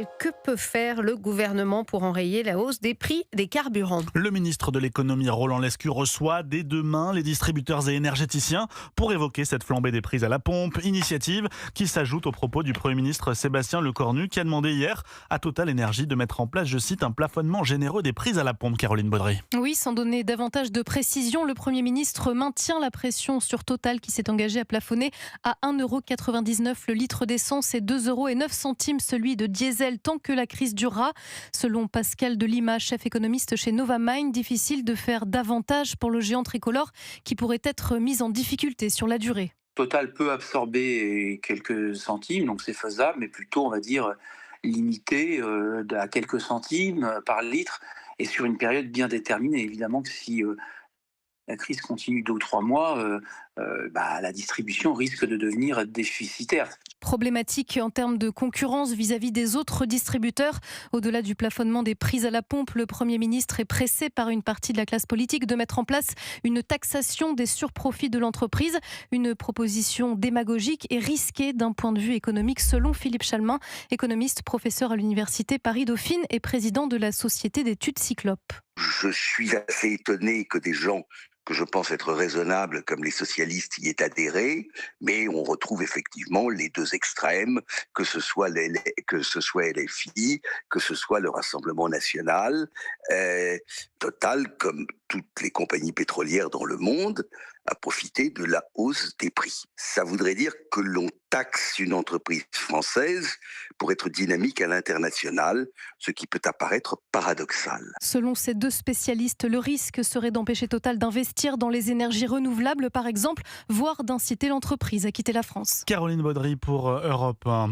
Total. Que peut faire le gouvernement pour enrayer la hausse des prix des carburants ? Le ministre de l'économie Roland Lescure reçoit dès demain les distributeurs et énergéticiens pour évoquer cette flambée des prix à la pompe, initiative qui s'ajoute aux propos du Premier ministre Sébastien Lecornu qui a demandé hier à Total Énergie de mettre en place, je cite, un plafonnement généreux des prix à la pompe. Caroline Baudry. Oui, sans donner davantage de précision, le Premier ministre maintient la pression sur Total qui s'est engagé à plafonner à 1,99 € le litre d'essence et 2,09 € celui de diesel tant que la crise durera. Selon Pascal Delima, chef économiste chez Novamind, difficile de faire davantage pour le géant tricolore qui pourrait être mis en difficulté sur la durée. Total peut absorber quelques centimes, donc c'est faisable, mais plutôt, on va dire, limité à quelques centimes par litre et sur une période bien déterminée. Évidemment que si la crise continue 2 ou 3 mois, la distribution risque de devenir déficitaire. Problématique en termes de concurrence vis-à-vis des autres distributeurs. Au-delà du plafonnement des prix à la pompe, le Premier ministre est pressé par une partie de la classe politique de mettre en place une taxation des surprofits de l'entreprise. Une proposition démagogique et risquée d'un point de vue économique, selon Philippe Chalmin, économiste, professeur à l'université Paris-Dauphine et président de la Société d'études Cyclope. Je suis assez étonné que des gens que je pense être raisonnables, comme les socialistes, y aient adhéré, mais on retrouve effectivement les deux extrêmes, que ce soit LFI, que ce soit le Rassemblement national. Total, comme toutes les compagnies pétrolières dans le monde, a profité de la hausse des prix. Ça voudrait dire que l'on taxe une entreprise française pour être dynamique à l'international, ce qui peut apparaître paradoxal. Selon ces deux spécialistes, le risque serait d'empêcher Total d'investir dans les énergies renouvelables, par exemple, voire d'inciter l'entreprise à quitter la France. Caroline Baudry pour Europe 1.